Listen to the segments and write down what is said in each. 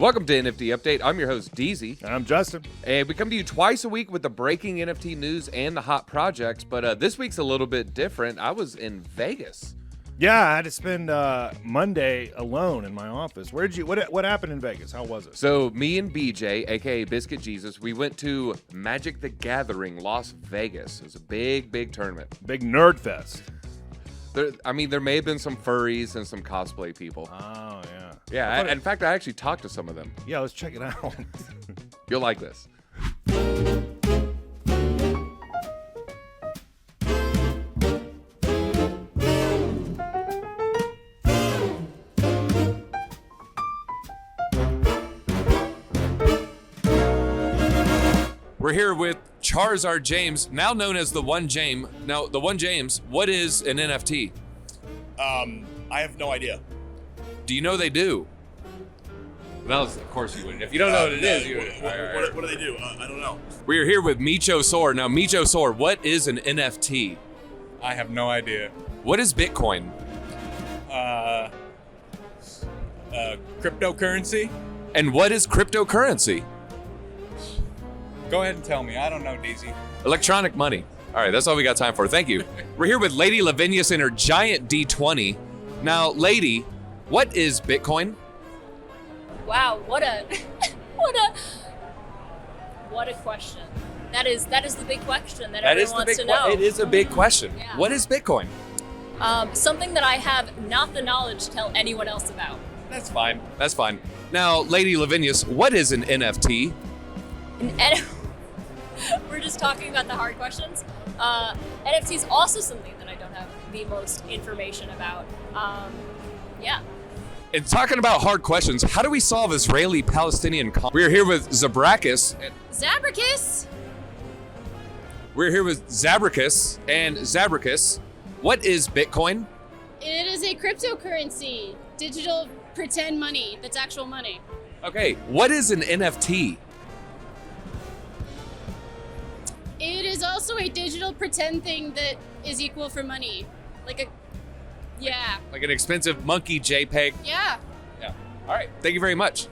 Welcome to NFT Update. I'm your host, Deezy. I'm Justin. And we come to you twice a week with the breaking NFT news and the hot projects, but this week's a little bit different. I was in Vegas. Yeah, I had to spend Monday alone in my office. What happened in Vegas? How was it? So me and BJ, aka Biscuit Jesus, we went to Magic the Gathering, Las Vegas. It was a big tournament. Big nerd fest. There may have been some furries and some cosplay people. Oh, yeah. Yeah, in fact, I actually talked to some of them. Yeah, let's check it out. You'll like this. We're here with Charizard James, now known as the One James. Now, the One James, what is an NFT? I have no idea. Do you know they do? Well, of course you wouldn't. If you don't know what it is, you wouldn't. What do they do? I don't know. We're here with Micho Soar. Now, Micho Soar, what is an NFT? I have no idea. What is Bitcoin? Cryptocurrency? And what is cryptocurrency? Go ahead and tell me. I don't know, Deezy. Electronic money. All right, that's all we got time for. Thank you. We're here with Lady Lavinius and her giant D20. Now, Lady, what is Bitcoin? Wow, what a question. That is the big question that everyone wants to know. It is a big question. Yeah. What is Bitcoin? Something that I have not the knowledge to tell anyone else about. That's fine. That's fine. Now, Lady Lavinius, what is an NFT? We're just talking about the hard questions. NFT is also something that I don't have the most information about. Yeah. And talking about hard questions, how do we solve Israeli-Palestinian conflict? We're here with Zabrakis. Zabricus! We're here with Zabrakis. And Zabrakis, what is Bitcoin? It is a cryptocurrency, digital pretend money that's actual money. Okay, what is an NFT? It is also a digital pretend thing that is equal for money. Yeah. Like an expensive monkey JPEG? Yeah. Yeah. All right, thank you very much.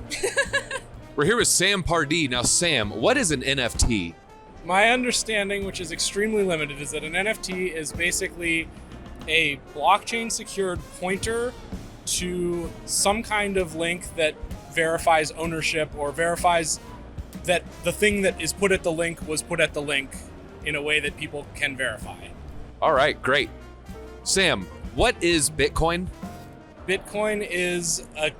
We're here with Sam Pardee. Now, Sam, what is an NFT? My understanding, which is extremely limited, is that an NFT is basically a blockchain secured pointer to some kind of link that verifies ownership or verifies that the thing that is put at the link was put at the link in a way that people can verify. All right, great. Sam, what is Bitcoin? Bitcoin is a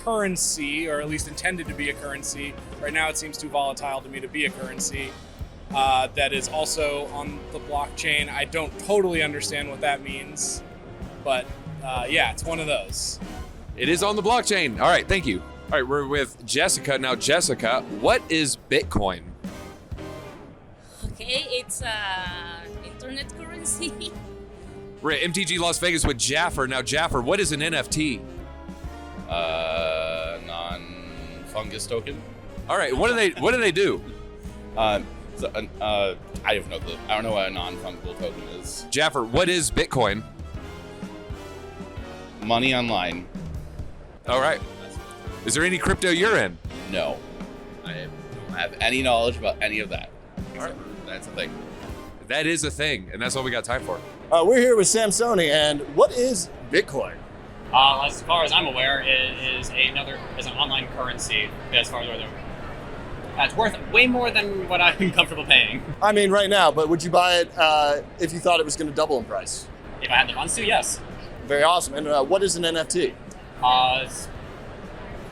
currency, or at least intended to be a currency. Right now it seems too volatile to me to be a currency. That is also on the blockchain. I don't totally understand what that means, but yeah, it's one of those. It is on the blockchain. All right, thank you. All right, we're with Jessica. Now, Jessica, what is Bitcoin? Okay, it's internet currency. We're at MTG Las Vegas with Jaffer. Now, Jaffer, what is an NFT? Non-fungus token. All right, what do they do? I have no clue. I don't know what a non-fungible token is. Jaffer, what is Bitcoin? Money online. All right. Is there any crypto you're in? No. I don't have any knowledge about any of that. All right. That's a thing. That is a thing, and that's all we got time for. We're here with Samsoni, and what is Bitcoin? As far as I'm aware, it is an online currency. As far as whether it's worth way more than what I'm comfortable paying. I mean, right now, but would you buy it if you thought it was going to double in price? If I had the funds to, yes. Very awesome. And what is an NFT?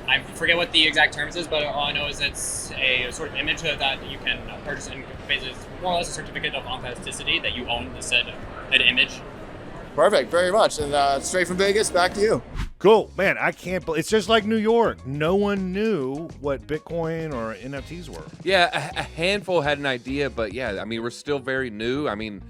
I forget what the exact terms is, but all I know is it's a sort of image that you can purchase, and basically it's more or less a certificate of authenticity that you own the said image. Perfect, very much. And straight from Vegas, back to you. Cool. Man, I can't believe it's just like New York. No one knew what Bitcoin or NFTs were. Yeah, a handful had an idea, but yeah, I mean, we're still very new. I mean,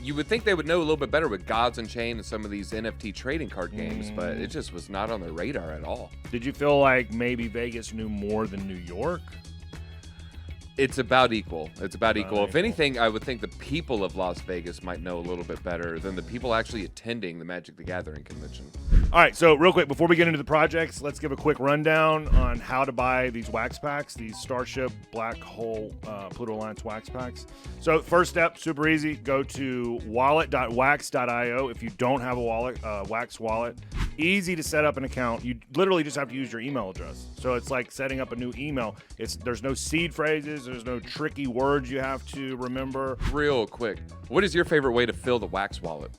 you would think they would know a little bit better with Gods Unchained and some of these NFT trading card games, but it just was not on their radar at all. Did you feel like maybe Vegas knew more than New York? It's about equal. It's about equal. If equal. anything, I would think the people of Las Vegas might know a little bit better than the people actually attending the Magic the Gathering convention. All right, so real quick, before we get into the projects, let's give a quick rundown on how to buy these wax packs, these Starship Black Hole Pluto Alliance wax packs. So first step, super easy. Go to wallet.wax.io if you don't have a wallet, wax wallet. Easy to set up an account. You literally just have to use your email address. So it's like setting up a new email. There's no seed phrases. There's no tricky words you have to remember. Real quick, what is your favorite way to fill the wax wallet?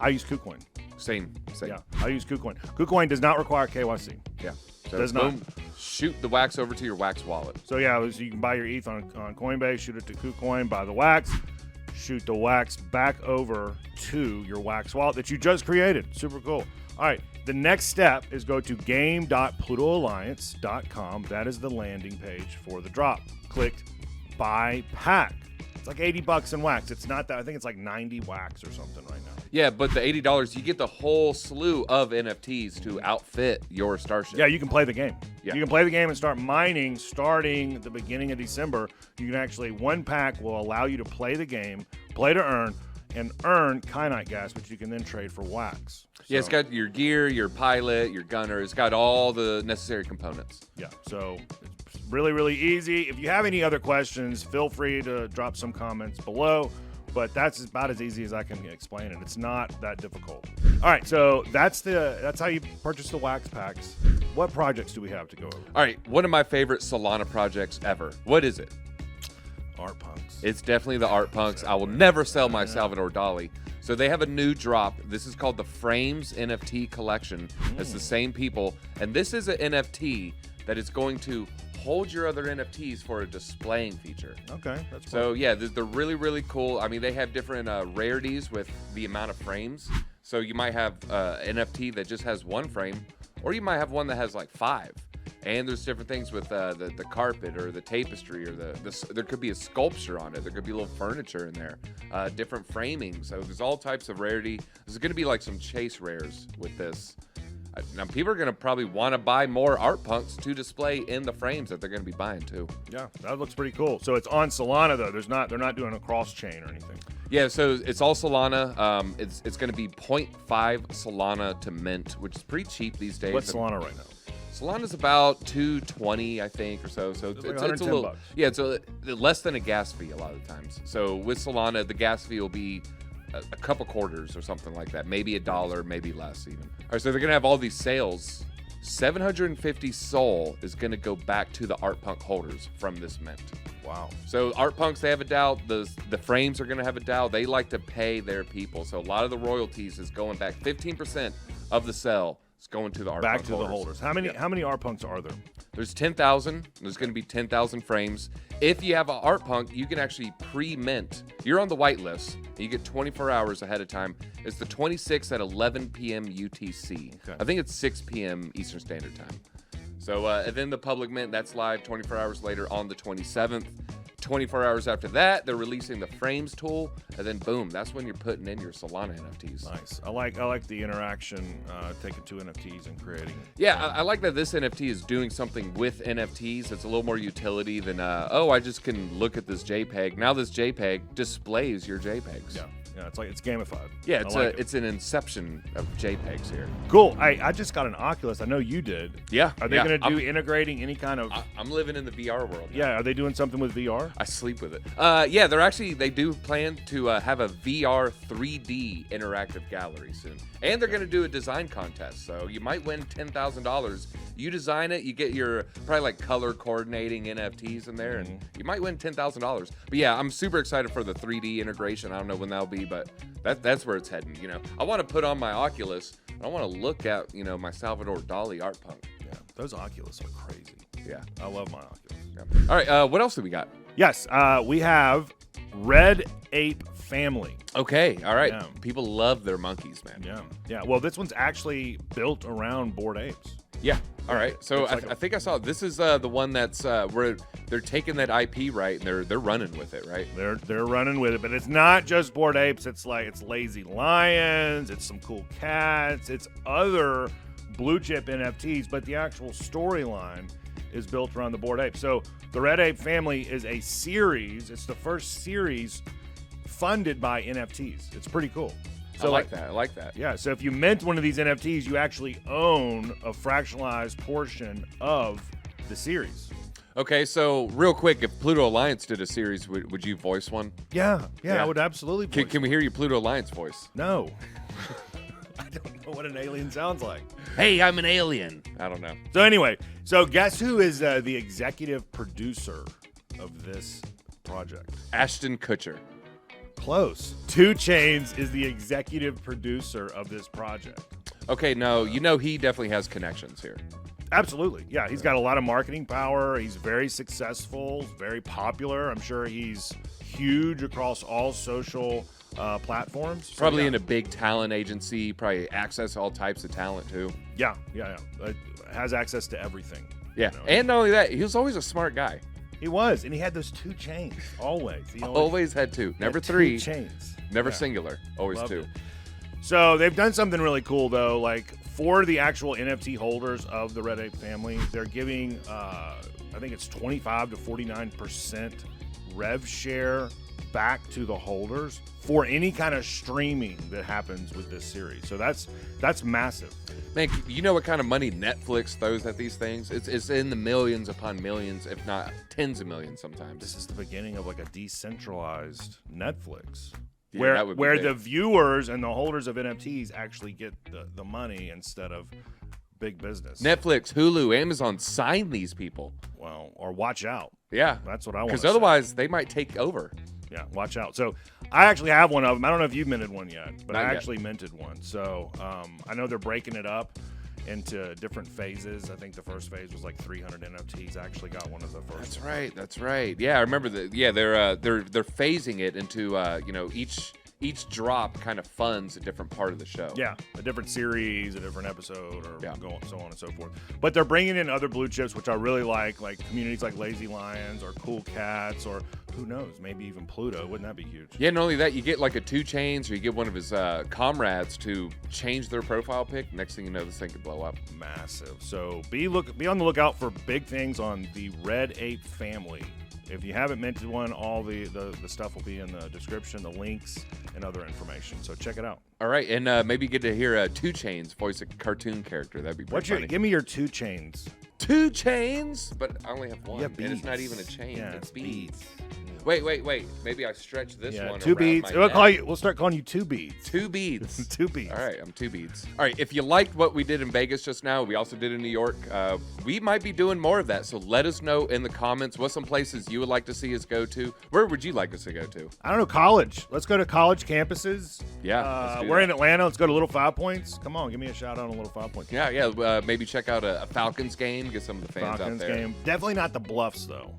I use Kucoin. Same. Yeah, I use Kucoin. Kucoin does not require KYC. Yeah. So Does boom, not. shoot the wax over to your wax wallet. So yeah, so you can buy your ETH on Coinbase, shoot it to Kucoin, buy the wax, shoot the wax back over to your wax wallet that you just created. Super cool. All right, the next step is go to game.plutoalliance.com. That is the landing page for the drop. Click buy pack. It's like $80 in wax. It's not that. I think it's like 90 wax or something right now. Yeah, but the $80, you get the whole slew of NFTs to outfit your Starship. Yeah, you can play the game. Yeah. You can play the game and start mining starting the beginning of December. You can actually, one pack will allow you to play the game, play to earn, and earn Kyanite gas, which you can then trade for wax. Yeah, it's got your gear, your pilot, your gunner. It's got all the necessary components. Yeah, so it's really, really easy. If you have any other questions, feel free to drop some comments below. But that's about as easy as I can explain it. It's not that difficult. All right, so that's how you purchase the wax packs. What projects do we have to go over? All right, one of my favorite Solana projects ever. What is it? Art punks. It's definitely the art punks. I will never sell my Salvador Dali. So they have a new drop. This is called the Frames NFT collection. It's the same people. And this is an NFT that is going to hold your other NFTs for a displaying feature. Okay, that's cool. So yeah, they're really, really cool. I mean, they have different rarities with the amount of frames. So you might have NFT that just has one frame, or you might have one that has like 5. And there's different things with the carpet or the tapestry or there could be a sculpture on it. There could be a little furniture in there, different framing. So there's all types of rarity. There's going to be like some chase rares with this. Now people are going to probably want to buy more art punks to display in the frames that they're going to be buying too. Yeah, that looks pretty cool. So it's on Solana though. They're not doing a cross chain or anything. Yeah, so it's all Solana. It's going to be 0.5 Solana to mint, which is pretty cheap these days. What's Solana right now? Solana's about $220, I think, or so. So Like it's a little, $110. yeah, it's less than a gas fee a lot of the times. So with Solana, the gas fee will be a couple quarters or something like that, maybe $1, maybe less even. All right, so they're gonna have all these sales. 750 Sol is gonna go back to the art punk holders from this mint. Wow. So art punks, they have a DAO. The frames are gonna have a DAO. They like to pay their people. So a lot of the royalties is going back. 15% of the sell is going to the art Back punk to the holders. How many art punks are there? There's 10,000. There's going to be 10,000 frames. If you have an art punk, you can actually pre-mint. You're on the whitelist. You get 24 hours ahead of time. It's the 26th at 11 p.m. UTC. Okay. I think it's 6 p.m. Eastern Standard Time. So and then the public mint, that's live 24 hours later on the 27th. 24 hours after that, they're releasing the frames tool, and then boom, that's when you're putting in your Solana NFTs. Nice. I like the interaction, taking 2 NFTs and creating. Yeah, I like that this NFT is doing something with NFTs. It's a little more utility than, I just can look at this JPEG. Now this JPEG displays your JPEGs. Yeah, it's gamified. Yeah, it's an inception of JPEGs here. Cool. I just got an Oculus. I know you did. Yeah. Are they going to do integrating any kind of? I'm living in the VR world now. Yeah. Are they doing something with VR? I sleep with it. Yeah, they do plan to have a VR 3D interactive gallery soon. And they're going to do a design contest. So you might win $10,000. You design it, you get your probably like color coordinating NFTs in there, and you might win $10,000. But yeah, I'm super excited for the 3D integration. I don't know when that'll be, but that's where it's heading. You know, I want to put on my Oculus. I want to look at, my Salvador Dali art punk. Yeah, those Oculus are crazy. Yeah. I love my Oculus. Yeah. All right, what else do we got? Yes, we have Red Ape Family. Okay, all right. Yeah. People love their monkeys, man. Yeah. Well, this one's actually built around Bored Apes. Yeah. All right. So It's like I think I saw this is the one that's where they're taking that IP right and they're running with it, right? They're running with it, but it's not just Bored Apes. It's lazy lions. It's some cool cats. It's other blue chip NFTs, but the actual storyline is built around the Bored Ape. So the Red Ape family is a series. It's the first series funded by NFTs. It's pretty cool. So I like that. I like that. Yeah, so if you mint one of these NFTs, you actually own a fractionalized portion of the series. Okay, so real quick, if Pluto Alliance did a series, would you voice one? Yeah, I would absolutely. Can we hear your Pluto Alliance voice? No. I don't know what an alien sounds like. Hey, I'm an alien. I don't know. So anyway, guess who is the executive producer of this project? Ashton Kutcher. Close. 2 Chainz is the executive producer of this project. Okay, no, he definitely has connections here. Absolutely. Yeah, he's got a lot of marketing power. He's very successful, very popular. I'm sure he's huge across all social platforms. Probably in a big talent agency, probably access all types of talent too. Yeah. Has access to everything. Yeah, and not only that, he was always a smart guy. He was, and he had those 2 chains always. He always had 2, never had 3. 2 chains. Never singular, always Loved 2. it. So they've done something really cool though. Like for the actual NFT holders of the Red Ape family, they're giving I think it's 25 to 49% rev share back to the holders for any kind of streaming that happens with this series. So that's massive. Man, you know what kind of money Netflix throws at these things? It's in the millions upon millions, if not tens of millions sometimes. This is the beginning of like a decentralized Netflix. Yeah, where the viewers and the holders of NFTs actually get the money instead of big business. Netflix, Hulu, Amazon, sign these people. Well, or watch out. Yeah. That's what I want. Because otherwise they might take over. Yeah, watch out. So I actually have one of them. I don't know if you've minted one yet, but Not I yet. actually minted one. So I know they're breaking it up into different phases. I think the first phase was like 300 NFTs. I actually got one of the first. That's right. Yeah, I remember that. Yeah, they're phasing it into each drop kind of funds a different part of the show. Yeah, a different series, a different episode, or Yeah. so on and so forth. But they're bringing in other blue chips, which I really like communities like Lazy Lions or Cool Cats, or who knows, maybe even Pluto. Wouldn't that be huge? Yeah, not only that, you get like a 2 Chainz, or you get one of his comrades to change their profile pic. Next thing you know, this thing could blow up. Massive. So be on the lookout for big things on the Red Ape family. If you haven't minted one, all the stuff will be in the description, the links, and other information. So check it out. All right, and maybe get to hear 2 Chainz voice a cartoon character. That'd be pretty funny. Give me your 2 Chainz. 2 Chainz? But I only have one. Yeah, and it's not beads. even a chain. Yeah, it's it's beads. Wait. Maybe I stretch this one 2 around beads. my neck. We'll start calling you 2 beads. 2 beads. 2 beads. All right, I'm 2 beads. All right, if you liked what we did in Vegas just now, we also did in New York. We might be doing more of that, so let us know in the comments what some places you would like to see us go to. Where would you like us to go to? I don't know, college. Let's go to college campuses. Yeah, let's do we're that. in Atlanta. Let's go to Little 5 Points. Come on, give me a shout out on Little 5 Points. Yeah. Maybe check out a Falcons game. Get some of the fans Falcons out there. game. Definitely not the Bluffs, though.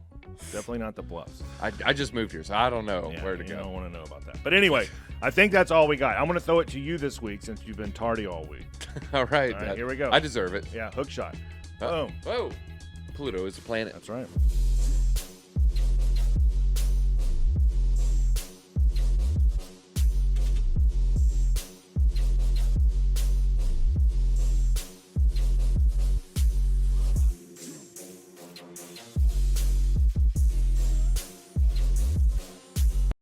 Definitely not the Bluffs. I just moved here, so I don't know where to You go. don't want to know about that. But anyway, I think that's all we got. I'm going to throw it to you this week since you've been tardy all week. All right, Here we go. I deserve it. Yeah, hook shot. Oh, Boom. whoa. Pluto is a planet. That's right.